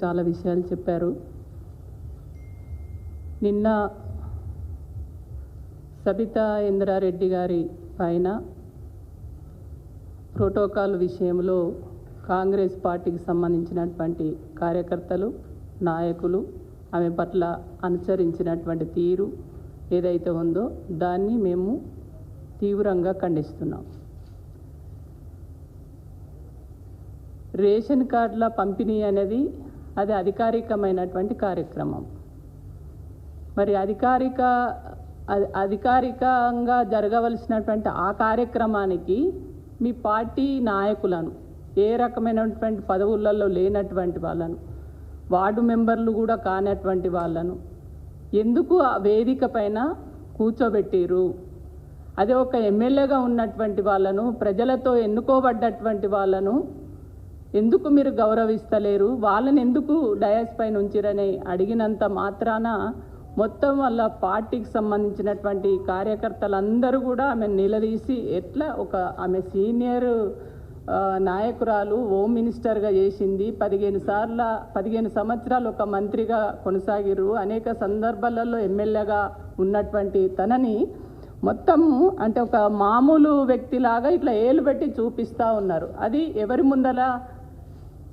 చాలా విషయాలు చెప్పారు. నిన్న సబితా ఇంద్రారెడ్డి గారి పైన ప్రోటోకాల్ విషయంలో కాంగ్రెస్ పార్టీకి సంబంధించినటువంటి కార్యకర్తలు, నాయకులు ఆమె పట్ల అనుసరించినటువంటి తీరు ఏదైతే ఉందో దాన్ని మేము తీవ్రంగా ఖండిస్తున్నాం. రేషన్ కార్డుల పంపిణీ అనేది అది అధికారికమైనటువంటి కార్యక్రమం. మరి అధికారికంగా జరగవలసినటువంటి ఆ కార్యక్రమానికి మీ పార్టీ నాయకులను, ఏ రకమైనటువంటి పదవులలో లేనటువంటి వాళ్ళను, వార్డు మెంబర్లు కూడా కానటువంటి వాళ్ళను ఎందుకు ఆ వేదిక పైన కూర్చోబెట్టిరు? అదే ఒక ఎమ్మెల్యేగా ఉన్నటువంటి వాళ్ళను, ప్రజలతో ఎన్నుకోబడ్డటువంటి వాళ్ళను ఎందుకు మీరు గౌరవిస్తలేరు? వాళ్ళని ఎందుకు డయాస్ పైన ఉంచిరని అడిగినంత మాత్రాన మొత్తం వాళ్ళ పార్టీకి సంబంధించినటువంటి కార్యకర్తలందరూ కూడా ఆమె నిలదీసి, ఎట్లా ఆమె సీనియర్ నాయకురాలు, హోమ్ మినిస్టర్గా చేసింది, 15 సంవత్సరాలు ఒక మంత్రిగా కొనసాగిరు, అనేక సందర్భాలలో ఎమ్మెల్యేగా ఉన్నటువంటి తనని మొత్తము అంటే ఒక మామూలు వ్యక్తిలాగా ఇట్లా ఏలు పెట్టి చూపిస్తూ ఉన్నారు. అది ఎవరి ముందర?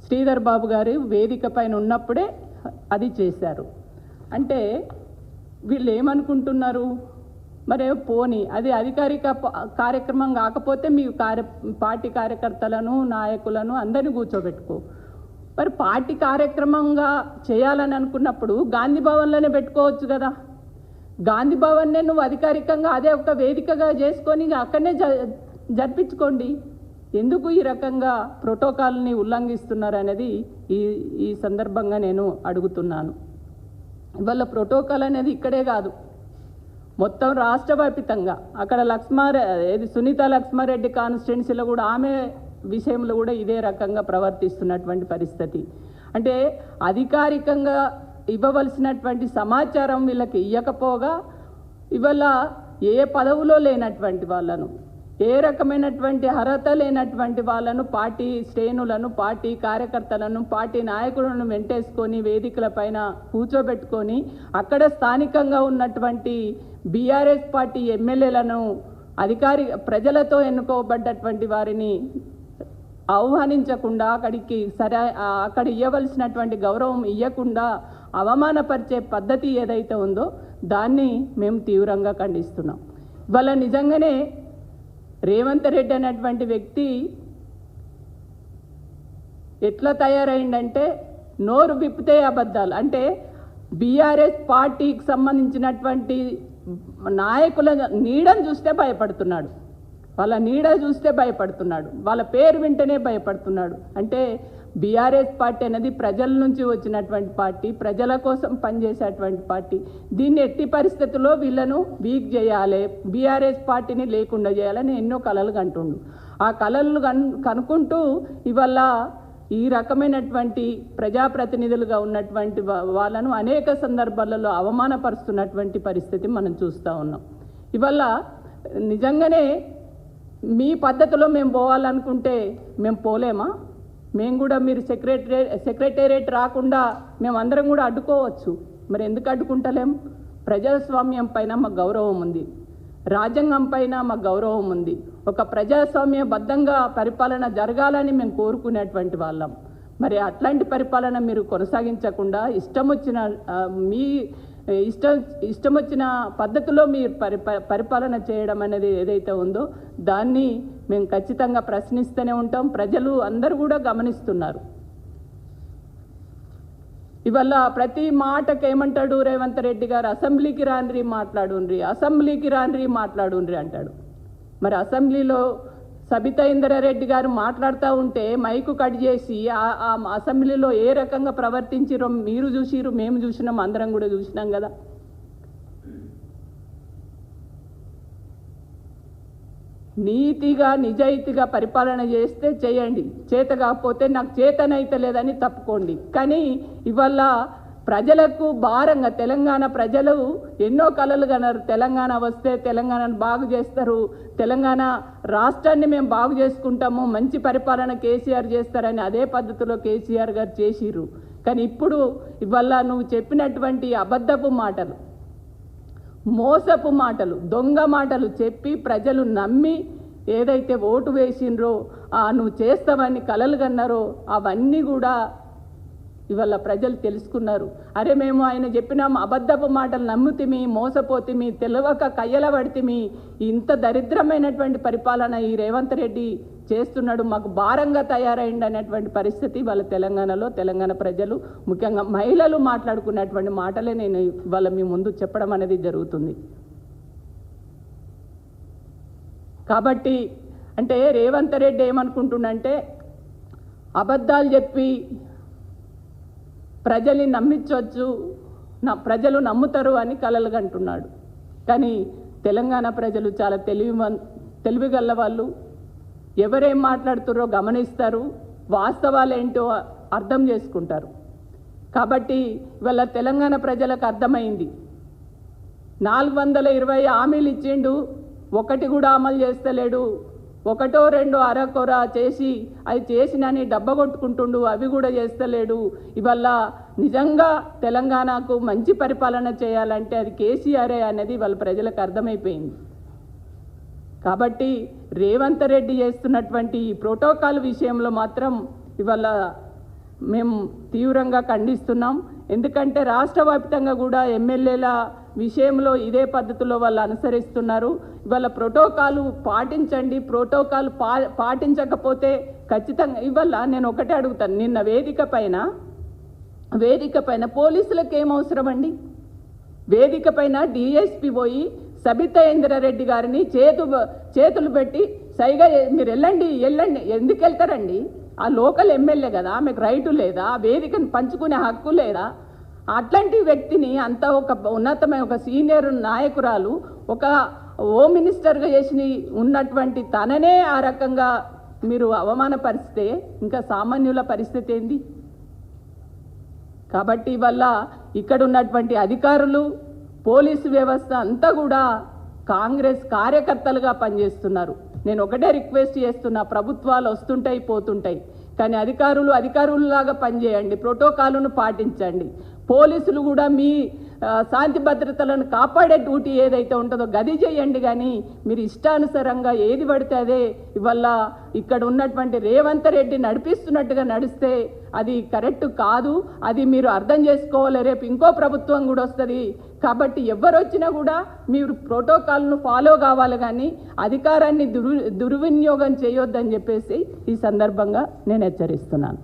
శ్రీధర్ బాబు గారు వేదిక పైన ఉన్నప్పుడే అది చేశారు. అంటే వీళ్ళు ఏమనుకుంటున్నారు? మరి పోనీ అది అధికారిక కార్యక్రమం కాకపోతే మీ పార్టీ కార్యకర్తలను, నాయకులను అందరినీ కూర్చోబెట్టుకో. మరి పార్టీ కార్యక్రమంగా చేయాలని అనుకున్నప్పుడు గాంధీ భవన్లోనే పెట్టుకోవచ్చు కదా. గాంధీ భవన్నే నువ్వు అధికారికంగా అదే ఒక వేదికగా చేసుకొని అక్కడనే జరిపించుకోండి. ఎందుకు ఈ రకంగా ప్రోటోకాల్ని ఉల్లంఘిస్తున్నారు అనేది ఈ సందర్భంగా నేను అడుగుతున్నాను. ఇవాళ ప్రోటోకాల్ అనేది ఇక్కడే కాదు, మొత్తం రాష్ట్ర వ్యాప్తంగా అక్కడ సునీత లక్ష్మారెడ్డి కాన్స్టిట్యున్సీలో కూడా ఆమె విషయంలో కూడా ఇదే రకంగా ప్రవర్తిస్తున్నటువంటి పరిస్థితి. అంటే అధికారికంగా ఇవ్వవలసినటువంటి సమాచారం వీళ్ళకి ఇవ్వకపోగా ఇవాళ ఏ పదవులో లేనటువంటి వాళ్ళను, ఏ రకమైనటువంటి అర్హత లేనటువంటి వాళ్ళను, పార్టీ శ్రేణులను, పార్టీ కార్యకర్తలను, పార్టీ నాయకులను వెంటేసుకొని వేదికల పైన కూర్చోబెట్టుకొని అక్కడ స్థానికంగా ఉన్నటువంటి బీఆర్ఎస్ పార్టీ ఎమ్మెల్యేలను, ప్రజలతో ఎన్నుకోబడ్డటువంటి వారిని ఆహ్వానించకుండా అక్కడ ఇవ్వవలసినటువంటి గౌరవం ఇవ్వకుండా అవమానపరిచే పద్ధతి ఏదైతే ఉందో దాన్ని మేము తీవ్రంగా ఖండిస్తున్నాం. ఇవాళ నిజంగానే రేవంత్ రెడ్డి అనేటువంటి వ్యక్తి ఎట్లా తయారైందంటే నోరు విప్పితే అబద్ధాలు. అంటే బీఆర్ఎస్ పార్టీకి సంబంధించినటువంటి నాయకుల నీడను చూస్తే భయపడుతున్నాడు, వాళ్ళ నీడ చూస్తే భయపడుతున్నాడు, వాళ్ళ పేరు వింటేనే భయపడుతున్నాడు. అంటే బీఆర్ఎస్ పార్టీ అనేది ప్రజల నుంచి వచ్చినటువంటి పార్టీ, ప్రజల కోసం పనిచేసేటువంటి పార్టీ. దీన్ని ఎట్టి పరిస్థితుల్లో వీళ్ళను వీక్ చేయాలి, బీఆర్ఎస్ పార్టీని లేకుండా చేయాలని ఎన్నో కలలు కంటుండు. ఆ కలలు కనుక్కుంటూ ఇవాళ ఈ రకమైనటువంటి ప్రజాప్రతినిధులుగా ఉన్నటువంటి వాళ్ళను అనేక సందర్భాలలో అవమానపరుస్తున్నటువంటి పరిస్థితి మనం చూస్తూ ఉన్నాం. ఇవాళ నిజంగానే మీ పద్ధతిలో మేము పోవాలనుకుంటే మేము పోలేమా? మేము కూడా మీరు సెక్రటేరియట్ రాకుండా మేమందరం కూడా అడ్డుకోవచ్చు. మరి ఎందుకు అడ్డుకుంటలేం? ప్రజాస్వామ్యం పైన మాకు గౌరవం ఉంది, రాజ్యాంగం పైన మాకు గౌరవం ఉంది. ఒక ప్రజాస్వామ్యబద్ధంగా పరిపాలన జరగాలని మేము కోరుకునేటువంటి వాళ్ళం. మరి అట్లాంటి పరిపాలన మీరు కొనసాగించకుండా ఇష్టం వచ్చిన పద్ధతిలో మీరు పరిపాలన చేయడం అనేది ఏదైతే ఉందో దాన్ని మేము ఖచ్చితంగా ప్రశ్నిస్తూనే ఉంటాం. ప్రజలు అందరూ కూడా గమనిస్తున్నారు. ఇవాళ ప్రతి మాటకు ఏమంటాడు రేవంత్ రెడ్డి గారు? అసెంబ్లీకి రాండ్రి మాట్లాడుండ్రి అంటాడు. మరి అసెంబ్లీలో సబితా ఇంద్రారెడ్డి గారు మాట్లాడుతూ ఉంటే మైకు కట్ చేసి ఆ అసెంబ్లీలో ఏ రకంగా ప్రవర్తించిరో మీరు చూసిరు, మేము చూసినాం, అందరం కూడా చూసినాం కదా. నీతిగా నిజాయితీగా పరిపాలన చేస్తే చేయండి, చేత కాకపోతే నాకు చేతనైతే లేదని తప్పుకోండి. కానీ ఇవాళ ప్రజలకు భారంగా తెలంగాణ ప్రజలు ఎన్నో కలలు కన్నారు. తెలంగాణ వస్తే తెలంగాణను బాగు చేస్తారు, తెలంగాణ రాష్ట్రాన్ని మేము బాగు చేసుకుంటాము, మంచి పరిపాలన కేసీఆర్ చేస్తారని అదే పద్ధతిలో కేసీఆర్ గారు చేసిర్రు. కానీ ఇప్పుడు ఇవాళ నువ్వు చెప్పినటువంటి అబద్ధపు మాటలు, మోసపు మాటలు, దొంగ మాటలు చెప్పి ప్రజలు నమ్మి ఏదైతే ఓటు వేసిండ్రో నువ్వు చేస్తావని కలలు కన్నారో అవన్నీ కూడా ఇవాళ ప్రజలు తెలుసుకున్నారు. అరే మేము ఆయన చెప్పిన అబద్ధపు మాటలు నమ్ముతిమి, మోసపోతిమి, తెలియక కయ్యల పడితిమి, ఇంత దరిద్రమైనటువంటి పరిపాలన ఈ రేవంత్ రెడ్డి చేస్తున్నాడు, మాకు భారంగా తయారైంది అనేటువంటి పరిస్థితి వాళ్ళ తెలంగాణలో తెలంగాణ ప్రజలు ముఖ్యంగా మహిళలు మాట్లాడుకున్నటువంటి మాటలే నేను ఇవాళ మీ ముందు చెప్పడం అనేది జరుగుతుంది. కాబట్టి అంటే రేవంత్ రెడ్డి ఏమనుకుంటుండంటే అబద్ధాలు చెప్పి ప్రజల్ని నమ్మించవచ్చు, ప్రజలు నమ్ముతారు అని కలలు కంటున్నాడు. కానీ తెలంగాణ ప్రజలు చాలా తెలివిగల వాళ్ళు, ఎవరేం మాట్లాడుతారో గమనిస్తారు, వాస్తవాలు ఏంటో అర్థం చేసుకుంటారు. కాబట్టి ఇవాళ తెలంగాణ ప్రజలకు అర్థమైంది, 420 హామీలు ఇచ్చిండు, ఒకటి కూడా అమలు చేస్తలేడు, ఒకటో రెండో అరకొర చేసి అది చేసినని డబ్బగొట్టుకుంటుండు, అవి కూడా చేస్తలేడు. ఇవాళ నిజంగా తెలంగాణకు మంచి పరిపాలన చేయాలంటే అది కేసీఆరే అనేది వాళ్ళ ప్రజలకు అర్థమైపోయింది. కాబట్టి రేవంత్ రెడ్డి చేస్తున్నటువంటి ఈ ప్రోటోకాల్ విషయంలో మాత్రం ఇవాళ మేము తీవ్రంగా ఖండిస్తున్నాం. ఎందుకంటే రాష్ట్ర వ్యాప్తంగా కూడా ఎమ్మెల్యేల విషయంలో ఇదే పద్ధతిలో వాళ్ళు అనుసరిస్తున్నారు. ఇవాళ ప్రోటోకాల్ పాటించండి, ప్రోటోకాల్ పాటించకపోతే ఖచ్చితంగా ఇవాళ నేను ఒకటే అడుగుతాను, నిన్న వేదిక పైన పోలీసులకు ఏం అవసరం అండి? వేదిక పైన డిఎస్పీ పోయి సబితా ఇంద్రారెడ్డి గారిని చేతులు పెట్టి సైగా మీరు వెళ్ళండి ఎందుకు వెళ్తారండి? ఆ లోకల్ ఎమ్మెల్యే కదా, ఆమెకు రైటు లేదా? వేదికను పంచుకునే హక్కు లేదా? అట్లాంటి వ్యక్తిని అంత ఒక ఉన్నతమైన ఒక సీనియర్ నాయకురాలు ఒక హోమ్ మినిస్టర్గా చేసి ఉన్నటువంటి తననే ఆ రకంగా మీరు అవమానపరిస్తే ఇంకా సామాన్యుల పరిస్థితి ఏంది? కాబట్టి వల్ల ఇక్కడ ఉన్నటువంటి అధికారులు, పోలీసు వ్యవస్థ అంతా కూడా కాంగ్రెస్ కార్యకర్తలుగా పనిచేస్తున్నారు. నేను ఒకటే రిక్వెస్ట్ చేస్తున్నా, ప్రభుత్వాలు వస్తుంటాయి పోతుంటాయి, కానీ అధికారులలాగా పనిచేయండి, ప్రోటోకాల్ను పాటించండి. పోలీసులు కూడా మీ శాంతి భద్రతలను కాపాడే డ్యూటీ ఏదైతే ఉంటుందో గది చేయండి. కానీ మీరు ఇష్టానుసారంగా ఏది పడితే అదే ఇవాళ ఇక్కడ ఉన్నటువంటి రేవంత్ రెడ్డి నడిపిస్తున్నట్టుగా నడిస్తే అది కరెక్ట్ కాదు. అది మీరు అర్థం చేసుకోవాలి. రేపు ఇంకో ప్రభుత్వం కూడా వస్తుంది. కాబట్టి ఎవరు వచ్చినా కూడా మీరు ప్రోటోకాల్ను ఫాలో కావాలి, కానీ అధికారాన్ని దుర్వినియోగం చేయొద్దని చెప్పేసి ఈ సందర్భంగా నేను హెచ్చరిస్తున్నాను.